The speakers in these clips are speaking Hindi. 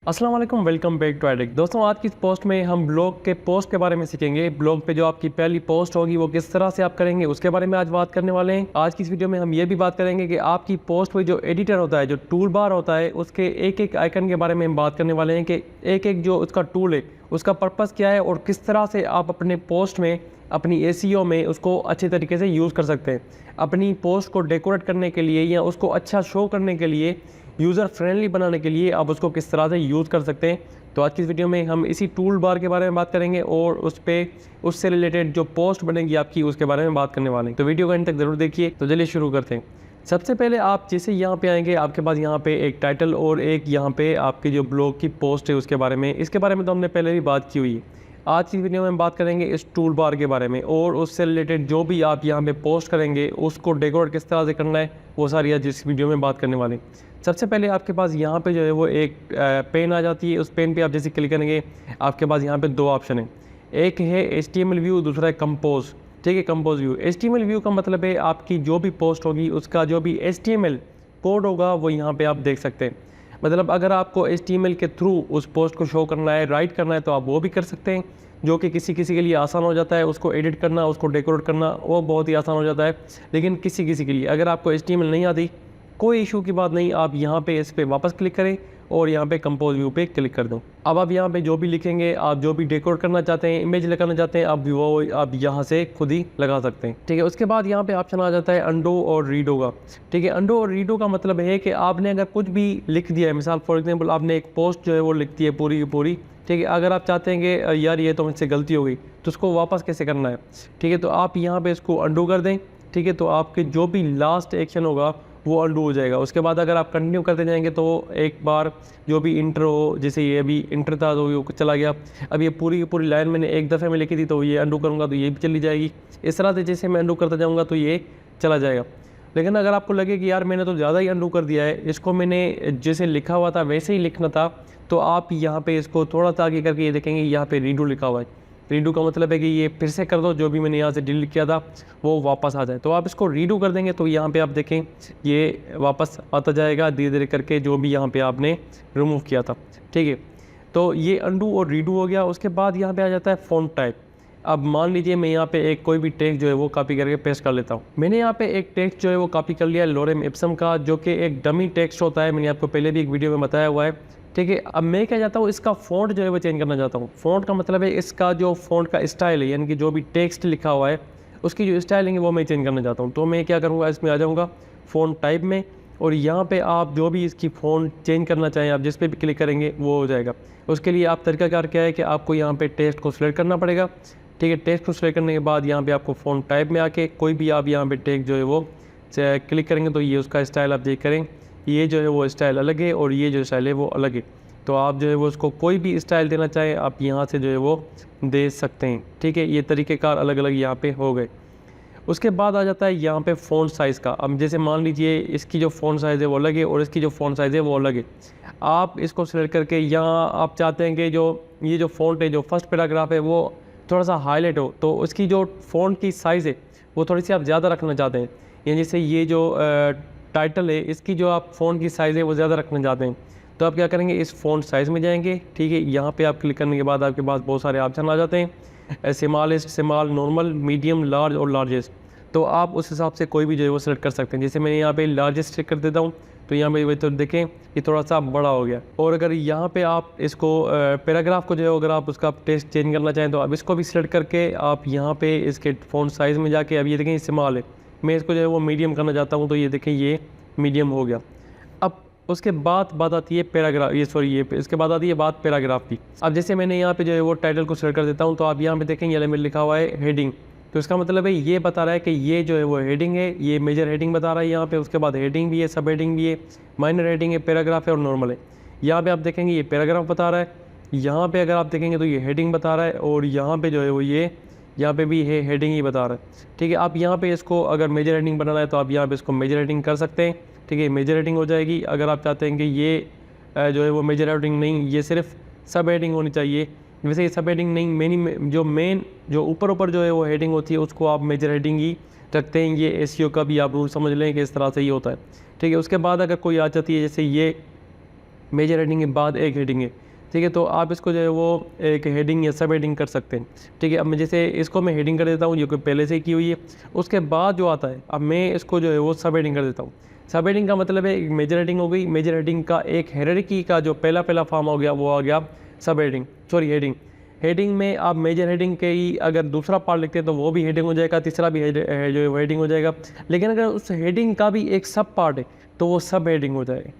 अस्सलाम वालेकुम, वेलकम बैक टू एडिक। दोस्तों, आज की इस पोस्ट में हम ब्लॉग के पोस्ट के बारे में सीखेंगे। ब्लॉग पे जो आपकी पहली पोस्ट होगी वो किस तरह से आप करेंगे उसके बारे में आज बात करने वाले हैं। आज की इस वीडियो में हम ये भी बात करेंगे कि आपकी पोस्ट में जो एडिटर होता है, जो टूल बार होता है, उसके एक एक आइकन के बारे में हम बात करने वाले हैं कि एक एक जो उसका टूल है उसका पर्पज़ क्या है और किस तरह से आप अपने पोस्ट में, अपनी एसीओ में उसको अच्छे तरीके से यूज़ कर सकते हैं। अपनी पोस्ट को डेकोरेट करने के लिए या उसको अच्छा शो करने के लिए, यूज़र फ्रेंडली बनाने के लिए आप उसको किस तरह से यूज़ कर सकते हैं। तो आज की इस वीडियो में हम इसी टूल बार के बारे में बात करेंगे और उससे रिलेटेड जो पोस्ट बनेगी आपकी उसके बारे में बात करने वाले हैं। तो वीडियो को एंड तक ज़रूर देखिए। तो चलिए शुरू करते हैं। सबसे पहले आप जैसे यहाँ पे आएंगे, आपके पास यहाँ पे एक टाइटल और एक यहाँ पे आपकी जो ब्लॉग की पोस्ट है उसके बारे में, इसके बारे में तो हमने पहले भी बात की हुई है। आज की वीडियो में हम बात करेंगे इस टूल बार के बारे में और उससे रिलेटेड जो भी आप यहाँ पे पोस्ट करेंगे उसको डेकोरेट किस तरह से करना है, वो सारी आज इस वीडियो में बात करने वाले हैं। सबसे पहले आपके पास यहाँ पे जो है वो एक पेन आ जाती है। उस पेन पे आप जैसे क्लिक करेंगे, आपके पास यहाँ पे दो ऑप्शन है। एक है HTML व्यू, दूसरा है कंपोज। ठीक है, कंपोज व्यू। HTML व्यू का मतलब है आपकी जो भी पोस्ट होगी उसका जो भी HTML कोड होगा वो यहाँ पे आप देख सकते हैं। मतलब अगर आपको HTML के थ्रू उस पोस्ट को शो करना है, राइट करना है, तो आप वो भी कर सकते हैं, जो कि किसी किसी के लिए आसान हो जाता है। उसको एडिट करना, उसको डेकोरेट करना वो बहुत ही आसान हो जाता है। लेकिन किसी किसी के लिए, अगर आपको HTML नहीं आती, कोई इशू की बात नहीं, आप यहाँ पे इस पर वापस क्लिक करें और यहाँ पे कंपोज व्यू पे क्लिक कर दो। अब आप यहाँ पे जो भी लिखेंगे, आप जो भी डेकोरेट करना चाहते हैं, इमेज लगाना चाहते हैं, आप यहाँ से खुद ही लगा सकते हैं। ठीक है, उसके बाद यहाँ पे ऑप्शन आ जाता है अंडो और रीडो का। ठीक है, अंडो और रीडो का मतलब है कि आपने अगर कुछ भी लिख दिया है, मिसाल फॉर एग्जाम्पल आपने एक पोस्ट जो है वो लिख दी है पूरी की पूरी। ठीक है, अगर आप चाहते हैं कि यार ये तो मुझसे गलती हो गई, तो उसको वापस कैसे करना है। ठीक है, तो आप यहाँ पे इसको अंडो कर दें। ठीक है, तो आपके जो भी लास्ट एक्शन होगा वो अंडू हो जाएगा। उसके बाद अगर आप कंटिन्यू करते जाएंगे तो एक बार जो भी इंटर हो, जैसे ये अभी इंटर था तो ये चला गया। अब ये पूरी की पूरी लाइन मैंने एक दफ़े में लिखी थी, तो ये अंडू करूँगा तो ये भी चली जाएगी। इस तरह से जैसे मैं अंडू करता जाऊँगा तो ये चला जाएगा। लेकिन अगर आपको लगे कि यार मैंने तो ज़्यादा ही अंडू कर दिया है, इसको मैंने जैसे लिखा हुआ था वैसे ही लिखना था, तो आप यहाँ पे इसको थोड़ा सा आगे करके ये देखेंगे यहाँ पे रीडू लिखा हुआ है। रीडू का मतलब है कि ये फिर से कर दो, जो भी मैंने यहाँ से डिलीट किया था वो वापस आ जाए। तो आप इसको रीडू कर देंगे तो यहाँ पे आप देखें ये वापस आता जाएगा धीरे धीरे करके, जो भी यहाँ पे आपने रिमूव किया था। ठीक है, तो ये अंडू और रीडू हो गया। उसके बाद यहाँ पे आ जाता है फ़ॉन्ट टाइप। अब मान लीजिए मैं यहाँ पे एक कोई भी टेक्स्ट जो है वो कॉपी करके पेस्ट कर लेता हूँ। मैंने यहाँ पे एक टेक्स्ट जो है वो कॉपी कर लिया है लोरेम इप्सम का, जो कि एक डमी टेक्स्ट होता है। मैंने आपको पहले भी एक वीडियो में बताया हुआ है। ठीक है, अब मैं क्या चाहता हूँ, इसका फ़ॉन्ट जो है वो चेंज करना चाहता हूँ। फ़ॉन्ट का मतलब है इसका जो फ़ॉन्ट का स्टाइल है, यानी कि जो भी टेक्स्ट लिखा हुआ है उसकी जो स्टाइलिंग है वो मैं चेंज करना चाहता हूँ। तो मैं क्या करूँगा, इसमें आ जाऊँगा फ़ॉन्ट टाइप में, और यहाँ पे आप जो भी इसकी फ़ॉन्ट चेंज करना चाहें, आप जिस पे भी क्लिक करेंगे वो हो जाएगा। उसके लिए आप तरीकाकार क्या है कि आपको यहाँ पे टेक्स्ट को सिलेक्ट करना पड़ेगा। ठीक है, टेक्स्ट को सिलेक्ट करने के बाद यहाँ पे आपको फ़ॉन्ट टाइप में आके कोई भी आप यहाँ पे टेक्स्ट जो है वो क्लिक करेंगे तो ये उसका स्टाइल आप देख करें, ये जो है वो स्टाइल अलग है और ये जो स्टाइल है वो अलग है। तो आप जो है वो उसको कोई भी स्टाइल देना चाहें आप यहाँ से जो है वो दे सकते हैं। ठीक है, ये तरीक़ेकार अलग अलग यहाँ पे हो गए। उसके बाद आ जाता है यहाँ पे फ़ॉन्ट साइज़ का। अब जैसे मान लीजिए इसकी जो फ़ॉन्ट साइज़ है वो अलग है और इसकी जो फ़ॉन्ट साइज़ है वो अलग है। आप इसको सेलेक्ट करके यहाँ आप चाहते हैं कि जो ये जो फ़ॉन्ट है, जो फर्स्ट पैराग्राफ है वो थोड़ा सा हाईलाइट हो, तो उसकी जो फ़ॉन्ट की साइज़ है वो थोड़ी सी आप ज़्यादा रखना चाहते हैं। यानी जैसे ये जो टाइटल है इसकी जो आप फ़ॉन्ट की साइज़ है वो ज़्यादा रखना चाहते हैं, तो आप क्या करेंगे, इस फ़ॉन्ट साइज़ में जाएंगे। ठीक है, यहाँ पे आप क्लिक करने के बाद आपके पास बहुत सारे ऑप्शन आ जाते हैं, smallest, small, normal, medium, large और लार्जेस्ट। तो आप उस हिसाब से कोई भी जो है वो सेलेक्ट कर सकते हैं। जैसे मैंने यहाँ पे लार्जेस्ट सेलेक्ट कर देता हूँ तो यहाँ पे तो देखें ये थोड़ा सा बड़ा हो गया। और अगर यहाँ पे आप इसको पैराग्राफ को जो है अगर आप उसका टेक्स्ट चेंज करना चाहें तो आप इसको भी सेलेक्ट करके आप यहाँ पे इसके फ़ॉन्ट साइज़ में जाके, अब ये देखें स्मॉल है, मैं इसको जो है वो मीडियम करना चाहता हूँ, तो ये देखें ये मीडियम हो गया। अब उसके बाद बात आती है पैराग्राफ, इसके बाद आती है बात पैराग्राफ की। अब जैसे मैंने यहाँ पे जो है वो टाइटल को सेलेक्ट कर देता हूँ, तो आप यहाँ पे देखेंगे ये में लिखा हुआ है हेडिंग, तो इसका मतलब है ये बता रहा है कि ये जो है वो हेडिंग है, ये मेजर हेडिंग बता रहा है यहाँ पे। उसके बाद हेडिंग भी है, सब हेडिंग भी है, माइनर हेडिंग है, पैराग्राफ है और नॉर्मल है। यहाँ पे आप देखेंगे ये पैराग्राफ बता रहा है, यहाँ पे अगर आप देखेंगे तो ये हेडिंग बता रहा है, और यहाँ पे जो है वो ये यहाँ पे भी है हेडिंग ही बता रहा है। ठीक है, आप यहाँ पे इसको अगर मेजर हेडिंग बनाना है तो आप यहाँ पे इसको मेजर हेडिंग कर सकते हैं। ठीक है, मेजर हेडिंग हो जाएगी। अगर आप चाहते हैं कि ये जो है वो मेजर हेडिंग नहीं, ये सिर्फ सब हेडिंग होनी चाहिए, वैसे ये सब हेडिंग नहीं, मेन जो ऊपर जो है वो हेडिंग होती है उसको आप मेजर हेडिंग ही रखते हैं। ये एसईओ का भी आप रूल समझ लें कि इस तरह से ही होता है। ठीक है, उसके बाद अगर कोई आ जाती है जैसे ये मेजर हेडिंग के बाद एक हेडिंग है, ठीक है। तो आप इसको जो है वो एक हेडिंग या सब हेडिंग कर सकते हैं, ठीक है। अब मैं जैसे इसको मैं हेडिंग कर देता हूँ, ये कोई पहले से ही की हुई है। उसके बाद जो आता है, अब मैं इसको जो है वो सब हेडिंग कर देता हूँ। सब हेडिंग का मतलब है एक मेजर हेडिंग हो गई, मेजर हेडिंग का एक हायरार्की का जो पहला फॉर्म हो गया वो आ गया सब हेडिंग, सॉरी हेडिंग। हेडिंग में आप मेजर हेडिंग के ही अगर दूसरा पार्ट लिखते हैं तो वो भी हेडिंग हो जाएगा, तीसरा भी जो हेडिंग हो जाएगा। लेकिन अगर उस हेडिंग का भी एक सब पार्ट है तो वो सब हेडिंग हो जाएगा।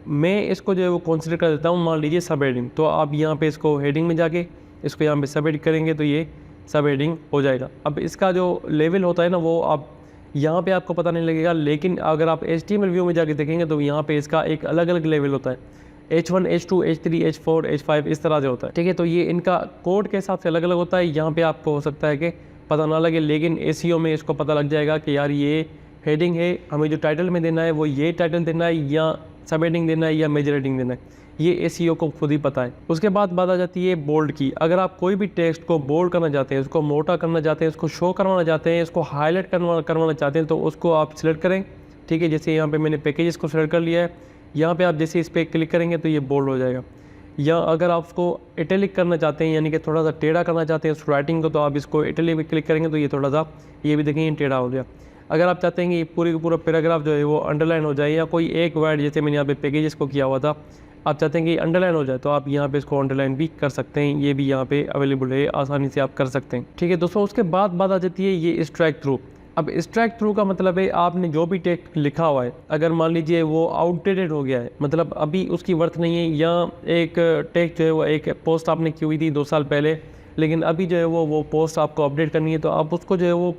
मैं इसको जो है वो कंसिडर कर देता हूँ, मान लीजिए सब हेडिंग। तो आप यहाँ पे इसको हेडिंग में जाके इसको यहाँ पे सब हेडिंग करेंगे तो ये सब हेडिंग हो जाएगा। अब इसका जो लेवल होता है ना वो आप यहाँ पे आपको पता नहीं लगेगा, लेकिन अगर आप HTML व्यू में जाके देखेंगे तो यहाँ पे इसका एक अलग अलग लेवल होता है। H1, H2, H3, H4, H5 इस तरह से होता है, ठीक है। तो ये इनका कोड के हिसाब से अलग अलग होता है। यहाँ पे आपको हो सकता है कि पता ना लगे, लेकिन SEO में इसको पता लग जाएगा कि यार ये हेडिंग है, हमें जो टाइटल में देना है वो ये टाइटल देना है या सब हेडिंग देना है या मेजर हेडिंग देना है, ये SEO को खुद ही पता है। उसके बाद बात आ जाती है बोल्ड की। अगर आप कोई भी टेक्स्ट को बोल्ड करना चाहते हैं, उसको मोटा करना चाहते हैं, उसको शो करवाना चाहते हैं, इसको हाईलाइट करवाना चाहते हैं तो उसको आप सिलेक्ट करें, ठीक है। जैसे यहाँ पे मैंने पैकेजेस को सिलेक्ट कर लिया है, यहाँ पे आप जैसे इस पर क्लिक करेंगे तो ये बोल्ड हो जाएगा। या अगर आप उसको इटैलिक करना चाहते हैं, यानी कि थोड़ा सा टेढ़ा करना चाहते हैं उस राइटिंग को, तो आप इसको इटैलिक में क्लिक करेंगे तो ये थोड़ा सा, ये भी देखेंगे टेढ़ा हो गया। अगर आप चाहते हैं कि पूरी का पूरा पैराग्राफ जो है वो अंडरलाइन हो जाए, या कोई एक वर्ड जैसे मैंने यहाँ पे पैकेजेस को किया हुआ था, आप चाहते हैं कि अंडरलाइन हो जाए तो आप यहाँ पे इसको अंडरलाइन भी कर सकते हैं। ये भी यहाँ पे अवेलेबल है, आसानी से आप कर सकते हैं, ठीक है दोस्तों। उसके बाद बात आ जाती है ये स्ट्राइक थ्रू। अब स्ट्राइक थ्रू का मतलब है आपने जो भी टेक्स्ट लिखा हुआ है, अगर मान लीजिए वो आउटडेटेड हो गया है, मतलब अभी उसकी वर्थ नहीं है, या एक टेक्स्ट जो है वो एक पोस्ट आपने की हुई थी 2 साल पहले, लेकिन अभी जो है वो पोस्ट आपको अपडेट करनी है, तो आप उसको जो है वो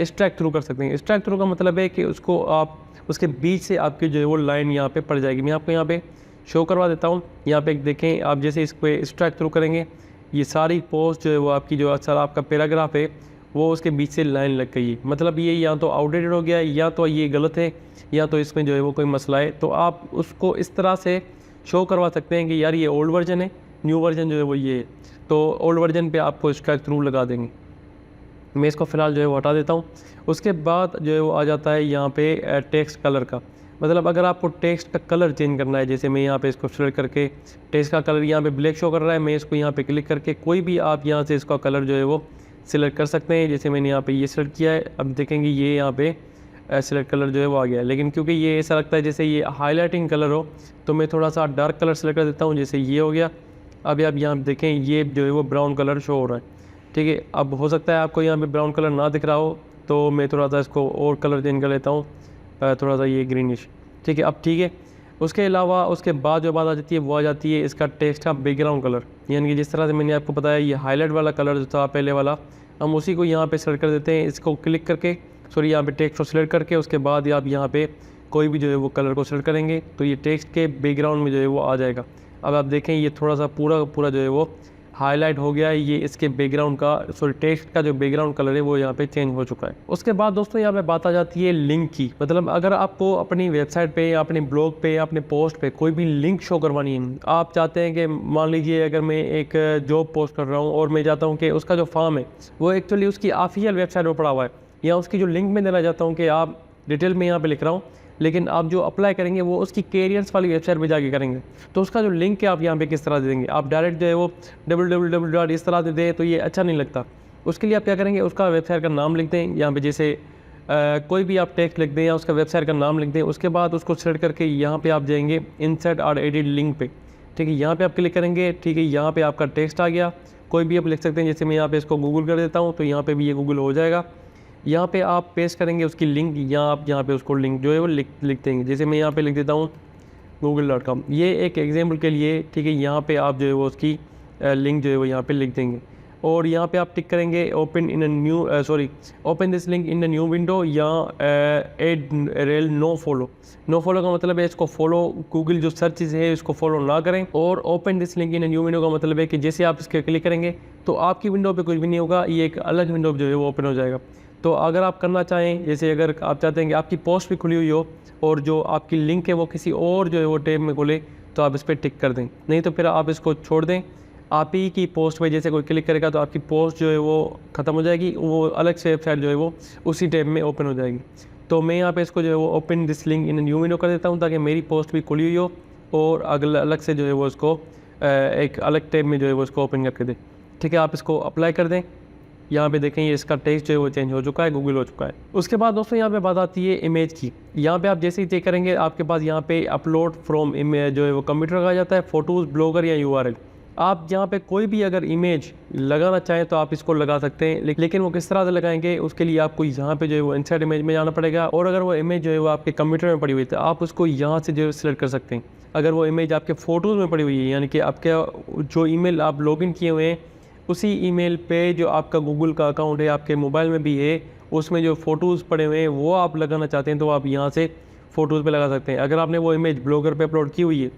स्ट्राइक थ्रू कर सकते हैं। स्ट्राइक थ्रू का मतलब है कि उसको आप उसके बीच से आपकी जो है वो लाइन यहाँ पे पड़ जाएगी। मैं आपको यहाँ पे शो करवा देता हूँ। यहाँ पे देखें आप, जैसे इस पर स्ट्राइक थ्रू करेंगे ये सारी पोस्ट जो है वो आपकी जो अच्छा आपका पैराग्राफ है वो उसके बीच से लाइन लग गई है। मतलब ये या तो आउटडेटेड हो गया है, या तो ये गलत है, या तो इसमें जो है वो कोई मसला है। तो आप उसको इस तरह से शो करवा सकते हैं कि यार ये ओल्ड वर्जन है, न्यू वर्जन जो है वो ये है। तो ओल्ड वर्जन पे आपको स्ट्राइक थ्रू लगा देंगे। मैं इसको फ़िलहाल जो है वो हटा देता हूँ। उसके बाद जो है वो आ जाता है यहाँ पे टेक्स्ट कलर का। मतलब अगर आपको टेक्स्ट का कलर चेंज करना है, जैसे मैं यहाँ पे इसको सेलेक्ट करके टेक्स्ट का कलर यहाँ पे ब्लैक शो कर रहा है, मैं इसको यहाँ पे क्लिक करके कोई भी आप यहाँ से इसका कलर जो है वो सिलेक्ट कर सकते हैं। जैसे मैंने यहाँ पे ये सेलेक्ट किया है, अब देखेंगे ये यहाँ पे सिलेक्ट कलर जो है वो आ गया है। लेकिन क्योंकि ये ऐसा लगता है जैसे ये हाईलाइटिंग कलर हो, तो मैं थोड़ा सा डार्क कलर सेलेक्ट कर देता हूँ, जैसे ये हो गया। अभी आप यहाँ देखें ये जो है वो ब्राउन कलर शो हो रहा है, ठीक है। अब हो सकता है आपको यहाँ पे ब्राउन कलर ना दिख रहा हो, तो मैं थोड़ा सा इसको और कलर चेंज कर लेता हूँ, थोड़ा सा ये ग्रीनिश, ठीक है। अब ठीक है। उसके अलावा उसके बाद जो बात आ जाती है वो आ जाती है इसका टेक्स्ट का बैकग्राउंड कलर। यानी कि जिस तरह से मैंने आपको बताया ये हाईलाइट वाला कलर जो था पहले वाला, हम उसी को यहाँ पे सेलेक्ट कर देते हैं। इसको क्लिक करके, सॉरी यहाँ पे टेक्स्ट को सिलेक्ट करके, उसके बाद आप यहाँ पे कोई भी जो है वो कलर को सेलेक्ट करेंगे तो ये टेक्स्ट के बैकग्राउंड में जो है वो आ जाएगा। अब आप देखें ये थोड़ा सा पूरा जो है वो हाईलाइट हो गया है, ये इसके बैकग्राउंड का, सॉरी टेक्स्ट का जो बैकग्राउंड कलर है वो यहाँ पे चेंज हो चुका है। उसके बाद दोस्तों यहाँ पे बात आ जाती है लिंक की। मतलब अगर आपको अपनी वेबसाइट पे या अपने ब्लॉग पे या अपने पोस्ट पे कोई भी लिंक शो करवानी है, आप चाहते हैं कि मान लीजिए अगर मैं एक जॉब पोस्ट कर रहा हूँ और मैं चाहता हूँ कि उसका जो फॉर्म है वो एक्चुअली उसकी ऑफिशियल वेबसाइट पर पड़ा हुआ है, या उसकी जो लिंक में देना चाहता हूँ कि आप डिटेल में यहाँ पर लिख रहा हूँ, लेकिन आप जो अप्लाई करेंगे वो उसकी कैरियर्स वाली वेबसाइट पे जाके करेंगे, तो उसका जो लिंक है आप यहाँ पे किस तरह दे देंगे। आप डायरेक्ट जो है वो www इस तरह से दें तो ये अच्छा नहीं लगता। उसके लिए आप क्या करेंगे, उसका वेबसाइट का नाम लिख दें, यहाँ पे जैसे कोई भी आप टेक्स्ट लिख दें या उसका वेबसाइट का नाम लिख दें। उसके बाद उसको सेलेक्ट करके यहाँ पर आप जाएंगे इंसर्ट और एडिट लिंक पे, ठीक है। यहाँ पर आप क्लिक करेंगे, ठीक है। यहाँ पर आपका टेक्स्ट आ गया, कोई भी आप लिख सकते हैं। जैसे मैं यहाँ पर इसको गूगल कर देता हूँ तो यहाँ पर भी ये गूगल हो जाएगा। यहाँ पे आप पेस्ट करेंगे उसकी लिंक, या आप यहाँ पे उसको लिंक जो है वो लिख देंगे। जैसे मैं यहाँ पे लिख देता हूँ google.com, ये एक एग्जाम्पल के लिए, ठीक है। यहाँ पे आप जो है वो उसकी लिंक जो है वो यहाँ पे लिख देंगे, और यहाँ पे आप टिक करेंगे open in open this link in a new window, या एड रेल नो फॉलो का मतलब है इसको फॉलो, गूगल जो सर्चेज है इसको फॉलो ना करें। और open this link in a new window का मतलब है कि जैसे आप इसके क्लिक करेंगे तो आपकी विंडो पे कुछ भी नहीं होगा, ये एक अलग विंडो जो है वो ओपन हो जाएगा। तो अगर आप करना चाहें, जैसे अगर आप चाहते हैं कि आपकी पोस्ट भी खुली हुई हो और जो आपकी लिंक है वो किसी और जो है वो टैब में खुले, तो आप इस पर टिक कर दें, नहीं तो फिर आप इसको छोड़ दें। आप ही की पोस्ट पे जैसे कोई क्लिक करेगा तो आपकी पोस्ट जो है वो ख़त्म हो जाएगी, वो अलग से वेबसाइट जो है वो उसी टैब में ओपन हो जाएगी। तो मैं यहाँ पे इसको जो है वो open this link in new window कर देता हूँ ताकि मेरी पोस्ट भी खुली हुई हो और अगला अलग से जो है वो उसको एक अलग टैब में जो है वो उसको ओपन करके दें। ठीक है, आप इसको अप्लाई कर दें। यहाँ पे देखें ये इसका टेक्स्ट जो है वो चेंज हो चुका है, गूगल हो चुका है। उसके बाद दोस्तों यहाँ पे बात आती है इमेज की। यहाँ पे आप जैसे ही चेक करेंगे आपके पास यहाँ पे अपलोड फ्रॉम इमेज जो है वो कंप्यूटर का जाता है, फोटोज़, ब्लॉगर या यूआरएल। आप यहाँ पे कोई भी अगर इमेज लगाना चाहें तो आप इसको लगा सकते हैं, लेकिन वो किस तरह से लगाएंगे उसके लिए आपको यहाँ पे जो है वो इनसाइड इमेज में जाना पड़ेगा। और अगर वो इमेज जो है वो आपके कंप्यूटर में पड़ी हुई है तो आप उसको यहाँ से जो है सिलेक्ट कर सकते हैं। अगर वो इमेज आपके फ़ोटोज़ में पड़ी हुई है, यानी कि आपके जो ईमेल आप लॉगिन किए हुए हैं उसी ईमेल पे जो आपका गूगल का अकाउंट है आपके मोबाइल में भी है, उसमें जो फ़ोटोज़ पड़े हुए हैं वो आप लगाना चाहते हैं तो आप यहाँ से फ़ोटोज़ पे लगा सकते हैं। अगर आपने वो इमेज ब्लॉगर पे अपलोड की हुई है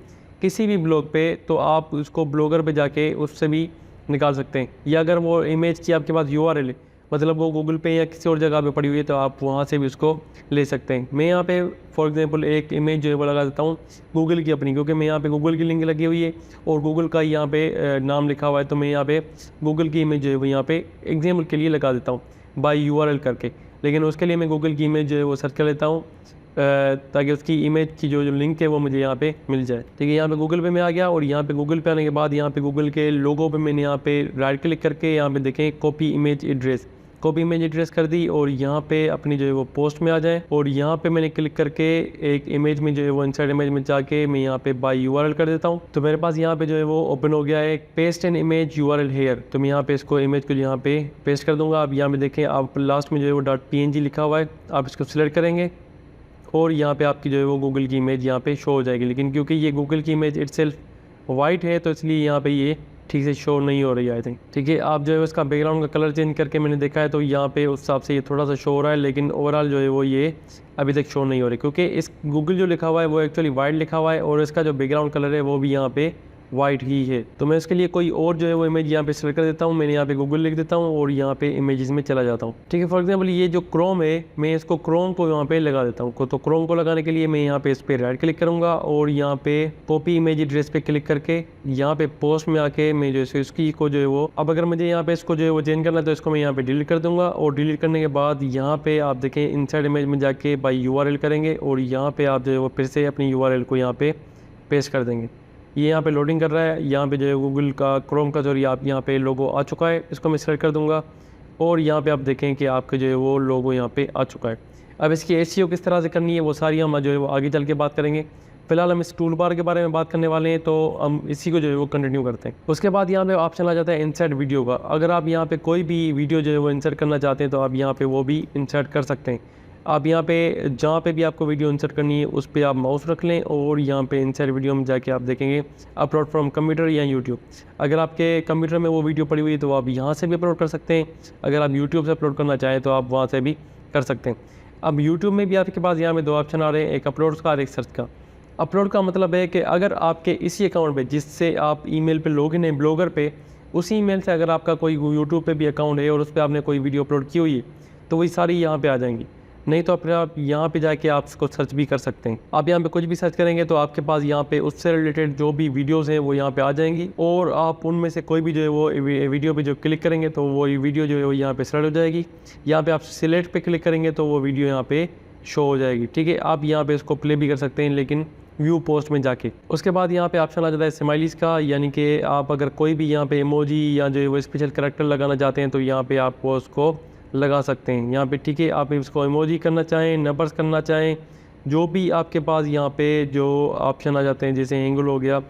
किसी भी ब्लॉग पे तो आप उसको ब्लॉगर पे जाके उससे भी निकाल सकते हैं। या अगर वो इमेज की आपके पास यूआरएल है, मतलब वो गूगल पे या किसी और जगह पे पड़ी हुई है, तो आप वहाँ से भी उसको ले सकते हैं। मैं यहाँ पे फॉर एग्जांपल एक इमेज जो है वो लगा देता हूँ गूगल की अपनी, क्योंकि मैं यहाँ पे गूगल की लिंक लगी हुई है और गूगल का यहाँ पे नाम लिखा हुआ है, तो मैं यहाँ पे गूगल की इमेज जो है वो यहाँ पे एग्जाम्पल के लिए लगा देता हूँ बाय यूआरएल करके। लेकिन उसके लिए मैं गूगल की इमेज जो है वो सर्च कर लेता हूँ ताकि उसकी इमेज की जो लिंक है वो मुझे यहाँ पे मिल जाए। ठीक है, यहाँ पे गूगल पे मैं आ गया और यहाँ पे गूगल पे आने के बाद यहाँ पे गूगल के लोगो पे मैंने यहाँ पे राइट क्लिक करके यहाँ पे देखें copy image address, copy image address कर दी और यहाँ पे अपनी जो है वो पोस्ट में आ जाए। और यहाँ पे मैंने क्लिक करके एक इमेज में जो है वो इनसाइड इमेज में जाके मैं यहाँ पे बाय यूआरएल कर देता हूँ। तो मेरे पास यहाँ पे जो है वो ओपन हो गया है paste an image URL here. तो मैं यहाँ पे इसको इमेज को यहाँ पे पेस्ट कर दूंगा। अब यहाँ पे देखें आप लास्ट में जो है वो .png लिखा हुआ है, आप इसको सिलेक्ट करेंगे और यहाँ पे आपकी जो है वो गूगल की इमेज यहाँ पे शो हो जाएगी। लेकिन क्योंकि ये गूगल की इमेज इटसेल्फ वाइट है तो इसलिए यहाँ पे ये ठीक से शो नहीं हो रही है आई थिंक। ठीक है, आप जो है उसका बैकग्राउंड का कलर चेंज करके मैंने देखा है तो यहाँ पे उस हिसाब से ये थोड़ा सा शो हो रहा है, लेकिन ओवरऑल जो है वो ये अभी तक शो नहीं हो रही, क्योंकि इस गूगल जो लिखा हुआ है वो एक्चुअली वाइट लिखा हुआ है और इसका जो बैकग्राउंड कलर है वो भी यहाँ पे वाइट ही है। तो मैं इसके लिए कोई और जो है वो इमेज यहाँ पे सेलेक्ट कर देता हूँ। मैंने यहाँ पे गूगल लिख देता हूँ और यहाँ पे इमेजेस में चला जाता हूँ। ठीक है, फॉर एग्जांपल ये जो क्रोम है मैं इसको क्रोम को यहाँ पे लगा देता हूँ। तो क्रोम को लगाने के लिए मैं यहाँ पे इस पर राइट क्लिक करूँगा और यहाँ पे कॉपी इमेज एड्रेस पे क्लिक करके यहाँ पे पोस्ट में आके मैं जो है इसकी को जो है वो, अब अगर मुझे यहाँ पे इसको जो है वो चेंज करना है तो इसको मैं यहाँ पे डिलीट कर दूंगा। और डिलीट करने के बाद यहाँ पे आप देखें इनसाइड इमेज में जाके बाय यूआरएल करेंगे और यहाँ पे आप जो है वो फिर से अपनी यूआरएल को यहाँ पे पेस्ट कर देंगे। ये यहाँ पे लोडिंग कर रहा है, यहाँ पे जो है गूगल का क्रोम का जरिए आप यहाँ पे लोगो आ चुका है, इसको मैं सेलेक्ट कर दूंगा और यहाँ पे आप देखें कि आपके जो है वो लोगो यहाँ पे आ चुका है। अब इसकी एसईओ किस तरह से करनी है वो सारी हम जो है वो आगे चल के बात करेंगे। फिलहाल हम इस टूल बार के बारे में बात करने वाले हैं, तो हम इसी को जो है वो कंटिन्यू करते हैं। उसके बाद यहाँ पे ऑप्शन आ जाता है इंसर्ट वीडियो का। अगर आप यहाँ पे कोई भी वीडियो जो है वो इंसर्ट करना चाहते हैं तो आप यहाँ पे वो भी इंसर्ट कर सकते हैं। आप यहाँ पे जहाँ पे भी आपको वीडियो इंसर्ट करनी है उस पर आप माउस रख लें और यहाँ पे इंसर्ट वीडियो में जाके आप देखेंगे अपलोड फ्रॉम कंप्यूटर या यूट्यूब। अगर आपके कंप्यूटर में वो वीडियो पड़ी हुई है तो आप यहाँ से भी अपलोड कर सकते हैं। अगर आप यूट्यूब से अपलोड करना चाहें तो आप वहाँ से भी कर सकते हैं। अब यूट्यूब में भी आपके पास यहाँ में दो ऑप्शन आ रहे हैं, एक अपलोड का और एक सर्च का। अपलोड का मतलब है कि अगर आपके इसी अकाउंट पे जिससे आप ईमेल पे लॉगिन है ब्लॉगर पे, उसी ईमेल से अगर आपका कोई यूट्यूब पे भी अकाउंट है और उस पर आपने कोई वीडियो अपलोड की हुई है तो वही सारी यहाँ पे आ जाएंगी। नहीं तो अपने आप यहाँ पे जाके आप इसको सर्च भी कर सकते हैं। आप यहाँ पे कुछ भी सर्च करेंगे तो आपके पास यहाँ पे उससे रिलेटेड जो भी वीडियोस हैं वो यहाँ पे आ जाएंगी और आप उनमें से कोई भी जो है वो वीडियो पे जो क्लिक करेंगे तो वो वीडियो जो है वो यहाँ पे सेलेक्ट हो जाएगी। यहाँ पे आप सिलेक्ट पे क्लिक करेंगे तो वो वीडियो यहाँ पे शो हो जाएगी। ठीक है, आप यहाँ पे इसको प्ले भी कर सकते हैं लेकिन व्यू पोस्ट में जाके। उसके बाद यहाँ पे ऑप्शन आ जाता है स्माइलीज़ का, यानी कि आप अगर कोई भी यहाँ पे इमोजी या जो है वो स्पेशल करैक्टर लगाना चाहते हैं तो यहाँ पे आप उसको लगा सकते हैं यहाँ पे। ठीक है, आप इसको इमोजी करना चाहें, नंबर्स करना चाहें, जो भी आपके पास यहाँ पे जो ऑप्शन आ जाते हैं, जैसे एंगल हो गया,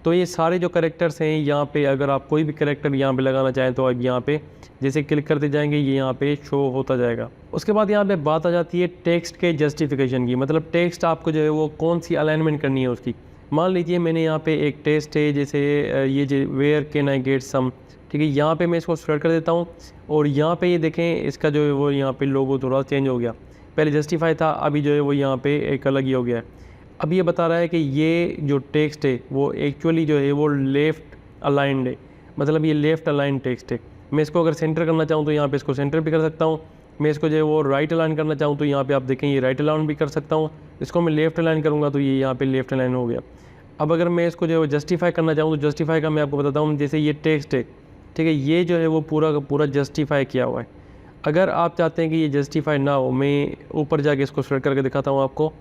तो ये सारे जो करेक्टर्स हैं यहाँ पे अगर आप कोई भी करेक्टर यहाँ पे लगाना चाहें तो आप यहाँ पे जैसे क्लिक करते जाएंगे ये यहाँ पे शो होता जाएगा। उसके बाद यहाँ पे बात आ जाती है टेक्स्ट के जस्टिफिकेशन की, मतलब टेक्स्ट आपको जो है वो कौन सी अलाइनमेंट करनी है उसकी। मान लीजिए मैंने यहाँ पे एक टेक्स्ट है जैसे ये जो where can I get some, ठीक है, यहाँ पे मैं इसको सेलेक्ट कर देता हूँ और यहाँ पे ये देखें इसका जो है वो यहाँ पे लोगो थोड़ा चेंज हो गया। पहले जस्टिफाई था, अभी जो है वो यहाँ पे एक अलग ही हो गया है। अब ये बता रहा है कि ये जो टेक्स्ट है वो एक्चुअली जो है वो लेफ़्ट अलाइंड है, मतलब ये लेफ़्ट अलाइंड टेक्स्ट है। मैं इसको अगर सेंटर करना चाहूँ तो यहाँ पे इसको सेंटर भी कर सकता हूँ। मैं इसको जो है वो राइट अलाइन करना चाहूँ तो यहाँ पे आप देखें ये राइट अलाइन भी कर सकता हूँ। इसको मैं लेफ़्ट अलाइन करूँगा तो ये यहाँ पे लेफ़्ट अलाइन हो गया। अब अगर मैं इसको जो है वो जस्टिफाई करना चाहूँ तो जस्टिफाई का मैं आपको बताता हूँ, जैसे ये टेक्स्ट है, ठीक है, ये जो है वो पूरा का पूरा जस्टिफाई किया हुआ है। अगर आप चाहते हैं कि ये जस्टिफाई ना हो, मैं ऊपर जाके इसको सेलेक्ट करके दिखाता हूँ आपको।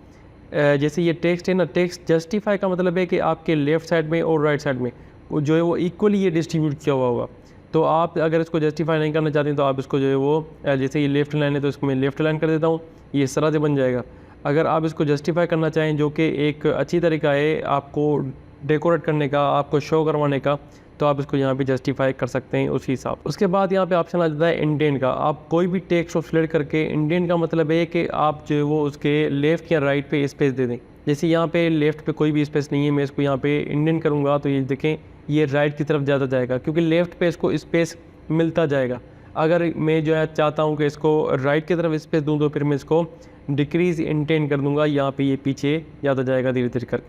जैसे ये टेक्स्ट है ना, टेक्स्ट जस्टिफाई का मतलब है कि आपके लेफ़्ट साइड में और राइट साइड में वो जो है वो इक्वली ये डिस्ट्रीब्यूट किया हुआ होगा। तो आप अगर इसको जस्टिफाई नहीं करना चाहते हैं तो आप इसको जो है वो जैसे ये लेफ़्ट लाइन है तो इसको मैं लेफ़्ट लाइन कर देता हूँ, ये इस तरह से बन जाएगा। अगर आप इसको जस्टिफाई करना चाहें, जो कि एक अच्छी तरीका है आपको डेकोरेट करने का, आपको शो करवाने का, तो आप इसको यहाँ पे जस्टिफाई कर सकते हैं उसी हिसाब। उसके बाद यहाँ पे ऑप्शन आ जाता है इंडेंट का। आप कोई भी टेक्स्ट को सिलेक्ट करके, इंडेंट का मतलब है कि आप जो है वो उसके लेफ़्ट या राइट पे स्पेस दे दें। जैसे यहाँ पे लेफ़्ट पे कोई भी स्पेस नहीं है, मैं इसको यहाँ पे इंडेंट करूँगा तो ये देखें ये राइट की तरफ ज़्यादा जाएगा, क्योंकि लेफ़्ट पे इसको स्पेस मिलता जाएगा। अगर मैं जो है चाहता हूँ कि इसको राइट की तरफ स्पेस दूँ तो फिर मैं इसको डिक्रीज़ इंडेंट कर दूँगा, यहाँ पे ये पीछे ज़्यादा जाएगा धीरे धीरे कर।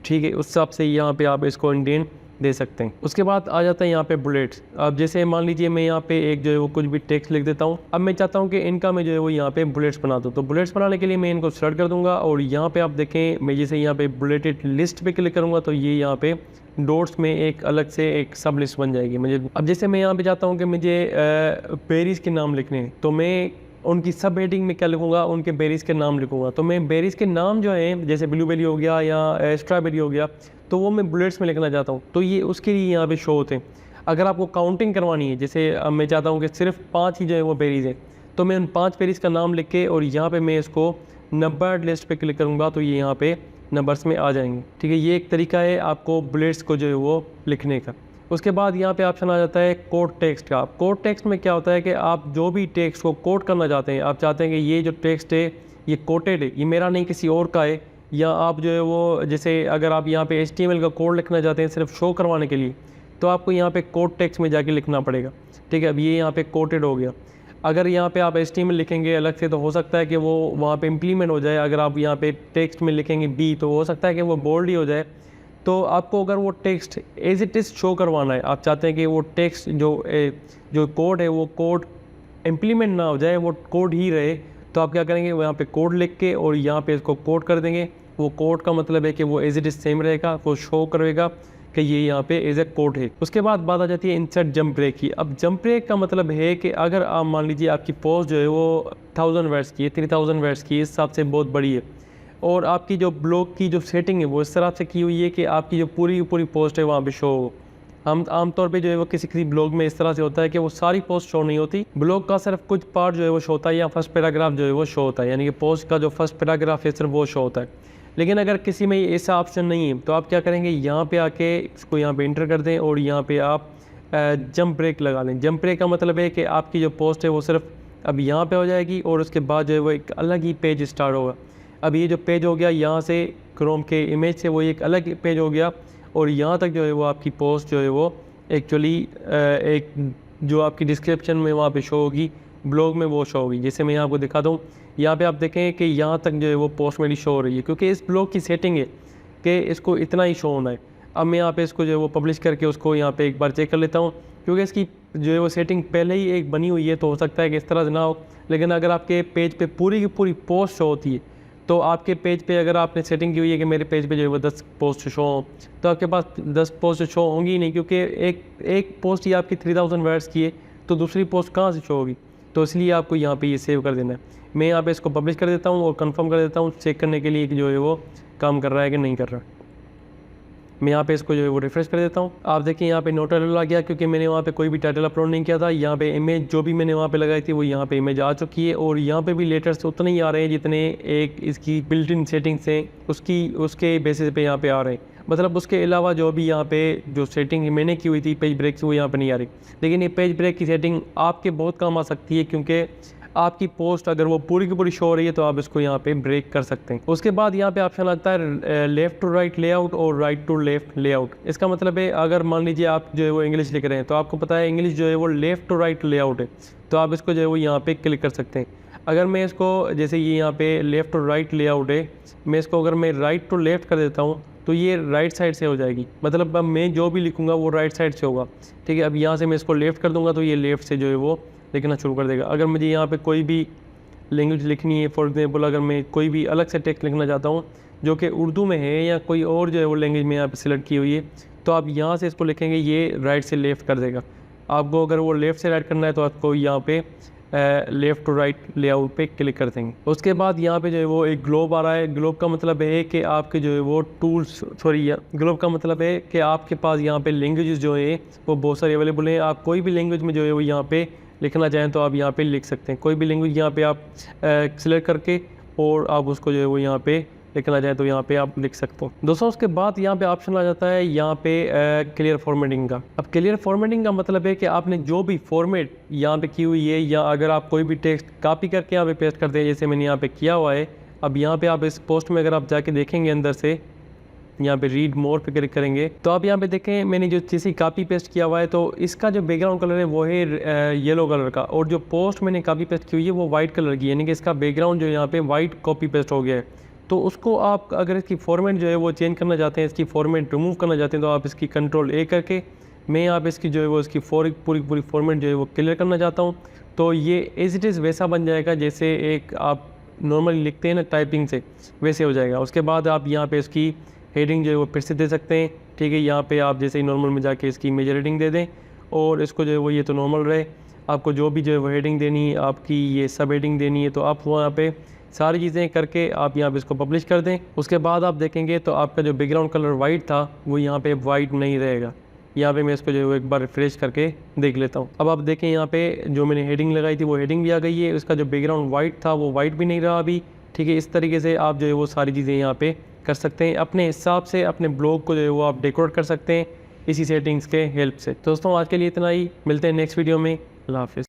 ठीक है, उस हिसाब से यहाँ पे आप इसको इंडेंट दे सकते हैं। उसके बाद आ जाता है यहाँ पे बुलेट्स। अब जैसे मान लीजिए मैं यहाँ पे एक जो है वो कुछ भी टेक्स्ट लिख देता हूँ। अब मैं चाहता हूँ कि इनका मैं जो है वो यहाँ पे बुलेट्स बना दूँ। तो बुलेट्स बनाने के लिए मैं इनको सेलेक्ट कर दूँगा और यहाँ पे आप देखें मैं जैसे यहाँ पे बुलेटेड लिस्ट पे क्लिक करूँगा तो ये यहाँ पे डॉट्स में एक अलग से एक सब लिस्ट बन जाएगी मुझे। अब जैसे मैं यहाँ पे चाहता हूँ कि मुझे बेरीज़ के नाम लिखने हैं, तो मैं उनकी सब हेडिंग में क्या लिखूँगा, उनके बेरीज़ के नाम लिखूँगा। तो मैं बेरीज़ के नाम जो हैं, जैसे ब्लूबेरी हो गया या स्ट्रॉबेरी हो गया, तो वो मैं बुलेट्स में लिखना चाहता हूँ, तो ये उसके लिए यहाँ पे शो होते हैं। अगर आपको काउंटिंग करवानी है, जैसे मैं चाहता हूँ कि सिर्फ 5 ही जो है वो बेरीज़ हैं, तो मैं उन 5 बेरीज़ का नाम लिख के और यहाँ पे मैं इसको नंबर्ड लिस्ट पे क्लिक करूँगा तो ये यहाँ पे नंबर्स में आ जाएंगे। ठीक है, ये एक तरीका है आपको बुलेट्स को जो है वो लिखने का। उसके बाद यहाँ पे ऑप्शन आ जाता है कोड टेक्स्ट का। कोड टेक्स्ट में क्या होता है कि आप जो भी टेक्स्ट को कोड करना चाहते हैं, आप चाहते हैं कि ये जो टेक्स्ट है ये कोटेड है, ये मेरा नहीं किसी और का है, या आप जो है वो जैसे अगर आप यहाँ पे HTML का कोड लिखना चाहते हैं सिर्फ शो करवाने के लिए, तो आपको यहाँ पे कोड टेक्स्ट में जाके लिखना पड़ेगा। ठीक है, अब ये यहाँ पे कोटेड हो गया। अगर यहाँ पे आप HTML लिखेंगे अलग से तो हो सकता है कि वो वहाँ पे इम्प्लीमेंट हो जाए। अगर आप यहाँ पे टेक्स्ट में लिखेंगे B तो हो सकता है कि वो बोल्ड ही हो जाए। तो आपको अगर वो text as it is show करवाना है, आप चाहते हैं कि वो टेक्स्ट जो कोड है वो कोड इम्प्लीमेंट ना हो जाए, वो कोड ही रहे, तो आप क्या करेंगे, वो यहाँ पे कोड लिख के और यहाँ पे इसको कोड कर देंगे। वो कोड का मतलब है कि वो एज इट इज़ सेम रहेगा, वो शो करेगा कि ये यहाँ पे एज ए कोड है। उसके बाद बात आ जाती है इंसर्ट जंप ब्रेक की। अब जंप ब्रेक का मतलब है कि अगर आप मान लीजिए आपकी पोस्ट जो है वो 1000 वर्ड्स की है, 3000 वर्ड्स की, इस हिसाब से बहुत बड़ी है, और आपकी जो ब्लॉग की जो सेटिंग है वो इस तरह से की हुई है कि आपकी जो पूरी पूरी पोस्ट है वहाँ पे शो हो। हम आमतौर पे जो है वो किसी ब्लॉग में इस तरह से होता है कि वो सारी पोस्ट शो नहीं होती, ब्लॉग का सिर्फ कुछ पार्ट जो है वो शो होता है, या फर्स्ट पैराग्राफ जो है वो शो होता है, यानी कि पोस्ट का जो फर्स्ट पैराग्राफ है सिर्फ वो शो होता है। लेकिन अगर किसी में ऐसा ऑप्शन नहीं है तो आप क्या करेंगे, यहाँ पे आके इसको यहाँ पे इंटर कर दें और यहाँ पे आप जंप ब्रेक लगा लें। जंप ब्रेक का मतलब है कि आपकी जो पोस्ट है वो सिर्फ अब यहाँ पे हो जाएगी और उसके बाद जो है वो एक अलग ही पेज स्टार्ट होगा। अब ये जो पेज हो गया यहाँ से क्रोम के इमेज से वो एक अलग पेज हो गया, और यहाँ तक जो है वो आपकी पोस्ट जो है वो एक्चुअली एक जो आपकी डिस्क्रिप्शन में वहाँ पे शो होगी, ब्लॉग में वो शो होगी। जैसे मैं आपको दिखा दूँ, यहाँ पे आप देखें कि यहाँ तक जो है वो पोस्ट मेरी शो हो रही है, क्योंकि इस ब्लॉग की सेटिंग है कि इसको इतना ही शो होना है। अब मैं यहाँ पे इसको जो है वो पब्लिश करके उसको यहाँ पे एक बार चेक कर लेता हूँ, क्योंकि इसकी जो है वो सेटिंग पहले ही एक बनी हुई है, तो हो सकता है कि इस तरह से ना हो। लेकिन अगर आपके पेज पे पूरी की पूरी पोस्ट शो होती है, तो आपके पेज पे अगर आपने सेटिंग की हुई है कि मेरे पेज पे जो है वो 10 पोस्ट शो हो, तो आपके पास 10 पोस्ट शो होंगी ही नहीं, क्योंकि एक पोस्ट ही आपकी 3000 वर्ड्स की है, तो दूसरी पोस्ट कहाँ से शो होगी। तो इसलिए आपको यहाँ पे ये सेव कर देना है। मैं यहाँ पे इसको पब्लिश कर देता हूँ और कंफर्म कर देता हूँ चेक करने के लिए कि जो है वो काम कर रहा है कि नहीं कर रहा। मैं यहाँ पे इसको जो है वो रिफ्रेश कर देता हूँ। आप देखिए यहाँ पे नो टाइटल आ गया, क्योंकि मैंने वहाँ पे कोई भी टाइटल अपलोड नहीं किया था। यहाँ पे इमेज जो भी मैंने वहाँ पे लगाई थी वो यहाँ पे इमेज आ चुकी है, और यहाँ पे भी लेटर्स उतने ही आ रहे हैं जितने एक इसकी बिल्ट इन सेटिंग्स हैं उसके बेसिस पे यहाँ पे आ रहे हैं। मतलब उसके अलावा जो भी यहाँ पे जो सेटिंग मैंने की हुई थी पेज ब्रेक से वो यहाँ पे नहीं आ रही। लेकिन ये पेज ब्रेक की सेटिंग आपके बहुत काम आ सकती है, क्योंकि आपकी पोस्ट अगर वो पूरी की पूरी शो हो रही है तो आप इसको यहाँ पे ब्रेक कर सकते हैं। उसके बाद यहाँ पे ऑप्शन आता है लेफ़्ट टू राइट लेआउट और राइट टू लेफ़्ट लेआउट। इसका मतलब है अगर मान लीजिए आप जो है वो इंग्लिश लिख रहे हैं, तो आपको पता है इंग्लिश जो है वो लेफ़्ट टू राइट लेआउट है, तो आप इसको जो है वो यहाँ पे क्लिक कर सकते हैं। अगर मैं इसको जैसे ये यहाँ पे लेफ़्ट टू राइट लेआउट है, मैं इसको अगर मैं राइट टू लेफ़्ट कर देता हूँ तो ये राइट साइड से हो जाएगी। मतलब अब मैं जो भी लिखूँगा वो राइट साइड से होगा। ठीक है, अब यहाँ से मैं इसको लेफ़्ट कर दूँगा तो ये लेफ़्ट से जो है वो लिखना शुरू कर देगा। अगर मुझे यहाँ पे कोई भी लैंग्वेज लिखनी है, फॉर एग्जांपल अगर मैं कोई भी अलग से टेक्स्ट लिखना चाहता हूँ जो कि उर्दू में है या कोई और जो है वो लैंग्वेज में यहाँ पे सिलेक्ट की हुई है, तो आप यहाँ से इसको लिखेंगे, ये राइट से लेफ़्ट कर देगा। आपको अगर वो लेफ़्ट से राइट करना है तो आपको यहाँ पे लेफ़्ट टू राइट लेआउट पे क्लिक कर देंगे। उसके बाद यहाँ पे जो है वो एक ग्लोब आ रहा है। ग्लोब का मतलब है कि आपके जो है वो टूल्स ग्लोब का मतलब है कि आपके पास यहाँ पे लैंग्वेजेस जो है वो बहुत सारी अवेलेबल हैं। आप कोई भी लैंग्वेज में जो है वो यहाँ पे लिखना चाहें तो आप यहाँ पे लिख सकते हैं। कोई भी लैंग्वेज यहाँ पे आप सिलेक्ट करके और आप उसको जो है वो यहाँ पे लिखना चाहें तो यहाँ पे आप लिख सकते हो दोस्तों। उसके बाद यहाँ पे ऑप्शन आ जाता है यहाँ पे क्लियर फॉर्मेटिंग का। अब क्लियर फॉर्मेटिंग का मतलब है कि आपने जो भी फॉर्मेट यहाँ पे की हुई है, या अगर आप कोई भी टेक्स्ट कॉपी करके यहाँ पे पेस्ट करते हैं जैसे मैंने यहाँ पे किया हुआ है। अब यहाँ पे आप इस पोस्ट में अगर आप जाके देखेंगे अंदर से यहाँ पे रीड मोर पे क्लिक करेंगे तो आप यहाँ पे देखें मैंने जो चीज़ कॉपी पेस्ट किया हुआ है तो इसका जो बैकग्राउंड कलर है वो है येलो कलर का, और जो पोस्ट मैंने कॉपी पेस्ट की हुई है वो वाइट कलर की, यानी कि इसका बैकग्राउंड जो यहाँ पे वाइट कॉपी पेस्ट हो गया है। तो उसको आप अगर इसकी फॉर्मेट जो है वो चेंज करना चाहते हैं, इसकी फॉर्मेट रिमूव करना चाहते हैं तो आप इसकी Ctrl+A करके मैं यहाँ पे इसकी जो है वो इसकी पूरी फॉर्मेट जो है वो क्लियर करना चाहता हूँ। तो ये एज इट इज़ वैसा बन जाएगा जैसे एक आप नॉर्मली लिखते हैं ना टाइपिंग से, वैसे हो जाएगा। उसके बाद आप यहाँ पे इसकी हेडिंग जो है वो फिर से दे सकते हैं। ठीक है, यहाँ पे आप जैसे ही नॉर्मल में जाके इसकी मेजर हेडिंग दे दें और इसको जो है वो ये तो नॉर्मल रहे। आपको जो भी जो है वो हेडिंग देनी है, आपकी ये सब हेडिंग देनी है, तो आप वहाँ पे सारी चीज़ें करके आप यहाँ पे इसको पब्लिश कर दें। उसके बाद आप देखेंगे तो आपका जो बैकग्राउंड कलर वाइट था वो यहाँ पे वाइट नहीं रहेगा। यहाँ पे मैं इसको जो है एक बार रिफ्रेश करके देख लेता हूँ। अब आप देखें यहाँ पे जो मैंने हेडिंग लगाई थी वो हेडिंग भी आ गई है, उसका जो बैकग्राउंड वाइट था वो वाइट भी नहीं रहा अभी। ठीक है, इस तरीके से आप जो है वो सारी चीज़ें यहाँ पे कर सकते हैं। अपने हिसाब से अपने ब्लॉग को जो है वो आप डेकोरेट कर सकते हैं इसी सेटिंग्स के हेल्प से। दोस्तों आज के लिए इतना ही, मिलते हैं नेक्स्ट वीडियो में। अल्लाह हाफिज़।